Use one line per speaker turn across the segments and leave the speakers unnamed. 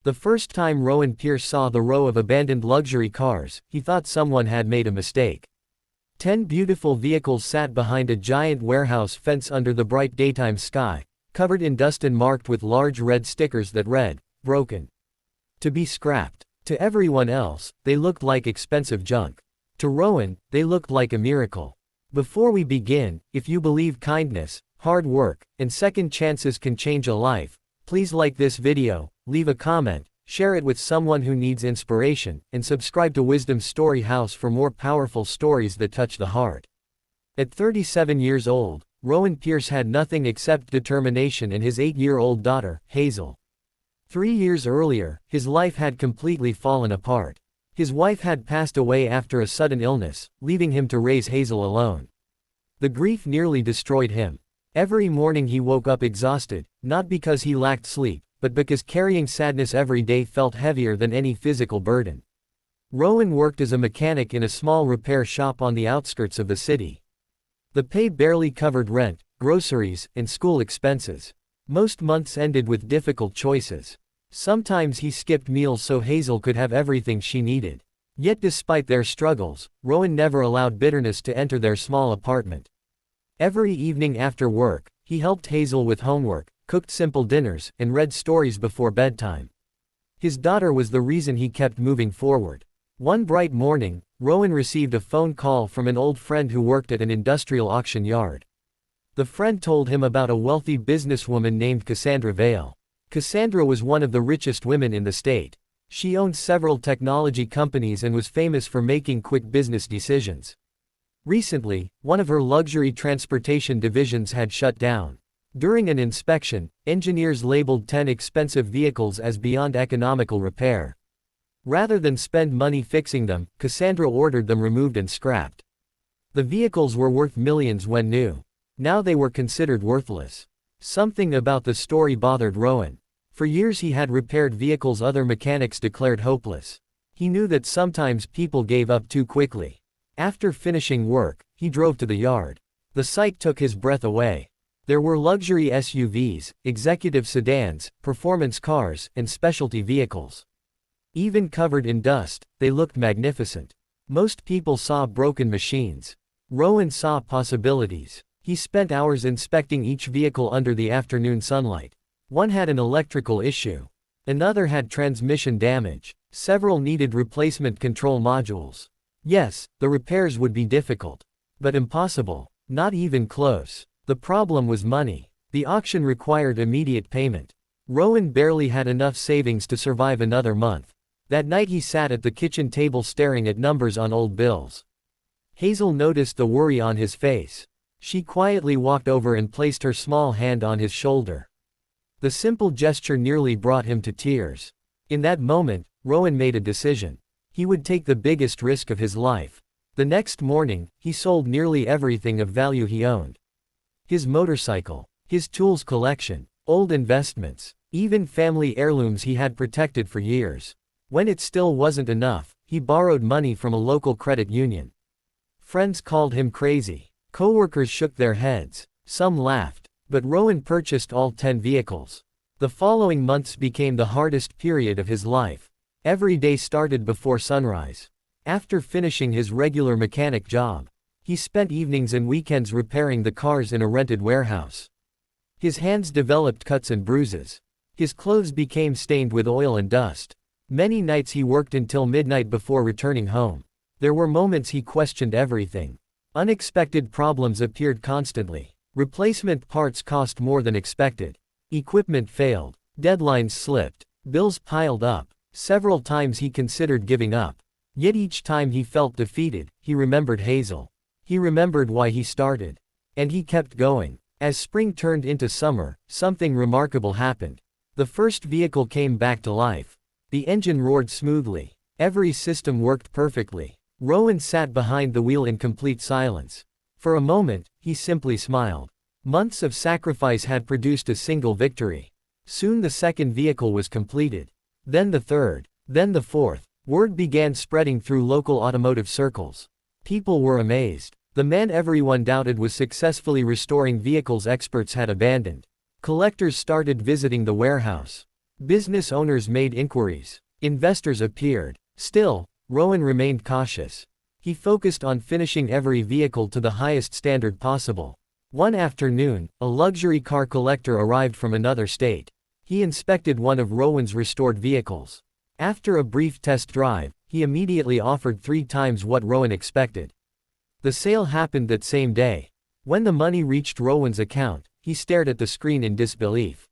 The first time Rowan Pierce saw the row of abandoned luxury cars, he thought someone had made a mistake. 10 beautiful vehicles sat behind a giant warehouse fence under the bright daytime sky, covered in dust and marked with large red stickers that read, "Broken. To be scrapped." To everyone else, they looked like expensive junk. To Rowan, they looked like a miracle. Before we begin, if you believe kindness, hard work, and second chances can change a life, please like this video, leave a comment, share it with someone who needs inspiration, and subscribe to Wisdom Story House for more powerful stories that touch the heart. At 37 years old, Rowan Pierce had nothing except determination and his 8-year-old daughter, Hazel. 3 years earlier, his life had completely fallen apart. His wife had passed away after a sudden illness, leaving him to raise Hazel alone. The grief nearly destroyed him. Every morning he woke up exhausted, not because he lacked sleep, but because carrying sadness every day felt heavier than any physical burden. Rowan worked as a mechanic in a small repair shop on the outskirts of the city. The pay barely covered rent, groceries, and school expenses. Most months ended with difficult choices. Sometimes he skipped meals so Hazel could have everything she needed. Yet despite their struggles, Rowan never allowed bitterness to enter their small apartment. Every evening after work, he helped Hazel with homework, cooked simple dinners, and read stories before bedtime. His daughter was the reason he kept moving forward. One bright morning, Rowan received a phone call from an old friend who worked at an industrial auction yard. The friend told him about a wealthy businesswoman named Cassandra Vale. Cassandra was one of the richest women in the state. She owned several technology companies and was famous for making quick business decisions. Recently, one of her luxury transportation divisions had shut down. During an inspection, engineers labeled 10 expensive vehicles as beyond economical repair. Rather than spend money fixing them, Cassandra ordered them removed and scrapped. The vehicles were worth millions when new. Now they were considered worthless. Something about the story bothered Rowan. For years he had repaired vehicles other mechanics declared hopeless. He knew that sometimes people gave up too quickly. After finishing work, he drove to the yard. The sight took his breath away. There were luxury SUVs, executive sedans, performance cars, and specialty vehicles. Even covered in dust, they looked magnificent. Most people saw broken machines. Rowan saw possibilities. He spent hours inspecting each vehicle under the afternoon sunlight. One had an electrical issue. Another had transmission damage. Several needed replacement control modules. Yes, the repairs would be difficult. But impossible. Not even close. The problem was money. The auction required immediate payment. Rowan barely had enough savings to survive another month. That night he sat at the kitchen table staring at numbers on old bills. Hazel noticed the worry on his face. She quietly walked over and placed her small hand on his shoulder. The simple gesture nearly brought him to tears. In that moment, Rowan made a decision. He would take the biggest risk of his life. The next morning, he sold nearly everything of value he owned. His motorcycle, his tools collection, old investments, even family heirlooms he had protected for years. When it still wasn't enough, he borrowed money from a local credit union. Friends called him crazy. Coworkers shook their heads. Some laughed. But Rowan purchased all 10 vehicles. The following months became the hardest period of his life. Every day started before sunrise. After finishing his regular mechanic job, he spent evenings and weekends repairing the cars in a rented warehouse. His hands developed cuts and bruises. His clothes became stained with oil and dust. Many nights he worked until midnight before returning home. There were moments he questioned everything. Unexpected problems appeared constantly. Replacement parts cost more than expected. Equipment failed. Deadlines slipped. Bills piled up. Several times he considered giving up. Yet each time he felt defeated, he remembered Hazel. He remembered why he started. And he kept going. As spring turned into summer, something remarkable happened. The first vehicle came back to life. The engine roared smoothly. Every system worked perfectly. Rowan sat behind the wheel in complete silence. For a moment, he simply smiled. Months of sacrifice had produced a single victory. Soon the second vehicle was completed. Then the third. Then the fourth. Word began spreading through local automotive circles. People were amazed. The man everyone doubted was successfully restoring vehicles experts had abandoned. Collectors started visiting the warehouse. Business owners made inquiries. Investors appeared. Still, Rowan remained cautious. He focused on finishing every vehicle to the highest standard possible. One afternoon, a luxury car collector arrived from another state. He inspected one of Rowan's restored vehicles. After a brief test drive, he immediately offered 3 times what Rowan expected. The sale happened that same day. When the money reached Rowan's account, he stared at the screen in disbelief.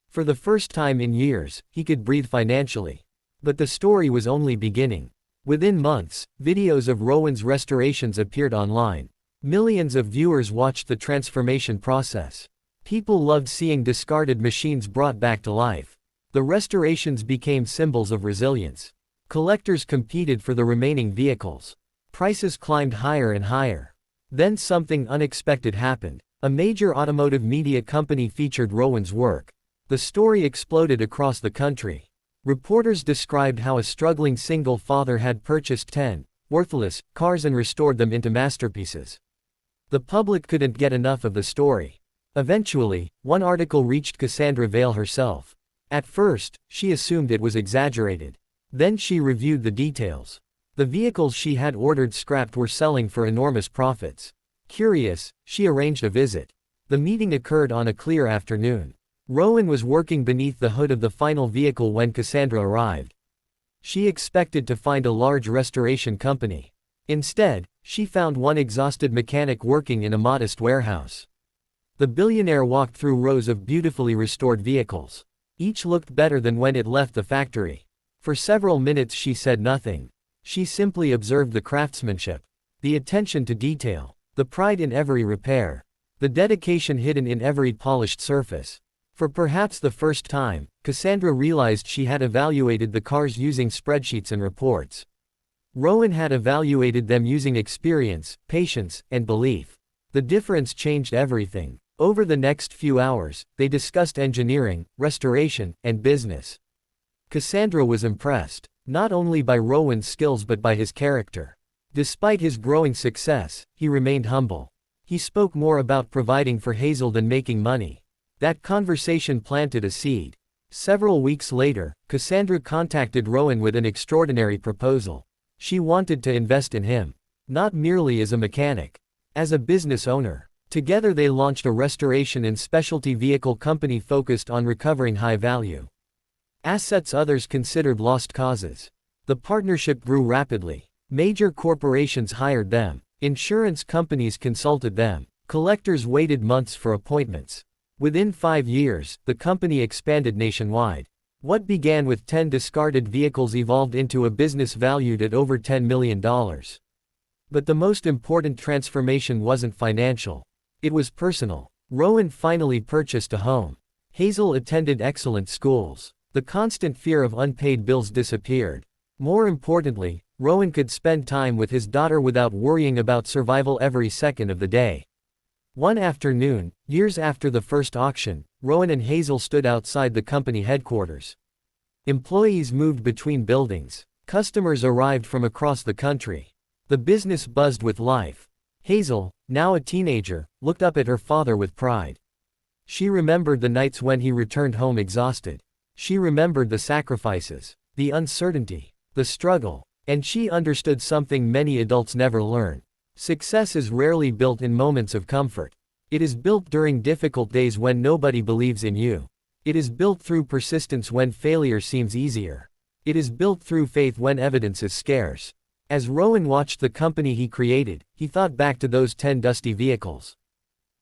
For the first time in years, he could breathe financially. But the story was only beginning. Within months, videos of Rowan's restorations appeared online. Millions of viewers watched the transformation process. People loved seeing discarded machines brought back to life. The restorations became symbols of resilience. Collectors competed for the remaining vehicles. Prices climbed higher and higher. Then something unexpected happened. A major automotive media company featured Rowan's work. The story exploded across the country. Reporters described how a struggling single father had purchased 10 worthless cars and restored them into masterpieces. The public couldn't get enough of the story. Eventually, one article reached Cassandra Vale herself. At first, she assumed it was exaggerated. Then she reviewed the details. The vehicles she had ordered scrapped were selling for enormous profits. Curious, she arranged a visit. The meeting occurred on a clear afternoon. Rowan was working beneath the hood of the final vehicle when Cassandra arrived. She expected to find a large restoration company. Instead, she found one exhausted mechanic working in a modest warehouse. The billionaire walked through rows of beautifully restored vehicles. Each looked better than when it left the factory. For several minutes she said nothing. She simply observed the craftsmanship, the attention to detail, the pride in every repair, the dedication hidden in every polished surface. For perhaps the first time, Cassandra realized she had evaluated the cars using spreadsheets and reports. Rowan had evaluated them using experience, patience, and belief. The difference changed everything. Over the next few hours, they discussed engineering, restoration, and business. Cassandra was impressed, not only by Rowan's skills but by his character. Despite his growing success, he remained humble. He spoke more about providing for Hazel than making money. That conversation planted a seed. Several weeks later, Cassandra contacted Rowan with an extraordinary proposal. She wanted to invest in him. Not merely as a mechanic. As a business owner. Together they launched a restoration and specialty vehicle company focused on recovering high-value assets others considered lost causes. The partnership grew rapidly. Major corporations hired them. Insurance companies consulted them. Collectors waited months for appointments. Within 5 years, the company expanded nationwide. What began with 10 discarded vehicles evolved into a business valued at over $10 million. But the most important transformation wasn't financial. It was personal. Rowan finally purchased a home. Hazel attended excellent schools. The constant fear of unpaid bills disappeared. More importantly, Rowan could spend time with his daughter without worrying about survival every second of the day. One afternoon, years after the first auction, Rowan and Hazel stood outside the company headquarters. Employees moved between buildings. Customers arrived from across the country. The business buzzed with life. Hazel, now a teenager, looked up at her father with pride. She remembered the nights when he returned home exhausted. She remembered the sacrifices, the uncertainty, the struggle, and she understood something many adults never learn. Success is rarely built in moments of comfort. It is built during difficult days when nobody believes in you. It is built through persistence when failure seems easier. It is built through faith when evidence is scarce. As Rowan watched the company he created, he thought back to those 10 dusty vehicles.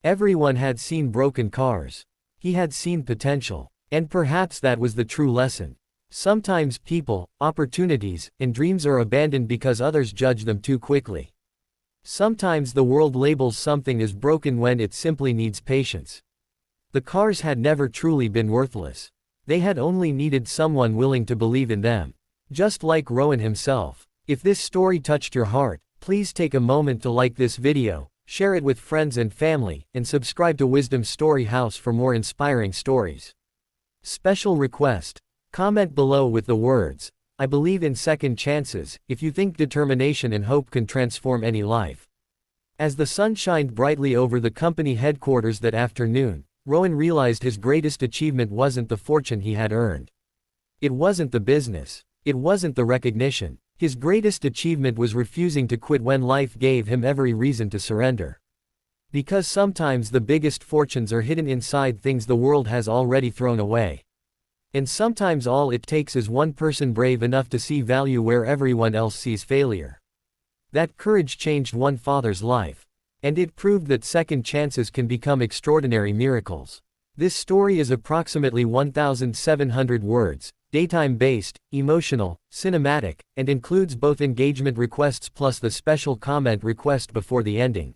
Everyone had seen broken cars. He had seen potential. And perhaps that was the true lesson. Sometimes people, opportunities, and dreams are abandoned because others judge them too quickly. Sometimes the world labels something as broken when it simply needs patience. The cars had never truly been worthless. They had only needed someone willing to believe in them. Just like Rowan himself. If this story touched your heart, please take a moment to like this video, share it with friends and family, and subscribe to Wisdom Story House for more inspiring stories. Special request. Comment below with the words, "I believe in second chances," if you think determination and hope can transform any life. As the sun shined brightly over the company headquarters that afternoon, Rowan realized his greatest achievement wasn't the fortune he had earned. It wasn't the business. It wasn't the recognition. His greatest achievement was refusing to quit when life gave him every reason to surrender. Because sometimes the biggest fortunes are hidden inside things the world has already thrown away. And sometimes all it takes is one person brave enough to see value where everyone else sees failure. That courage changed one father's life. And it proved that second chances can become extraordinary miracles. This story is approximately 1,700 words, daytime-based, emotional, cinematic, and includes both engagement requests plus the special comment request before the ending.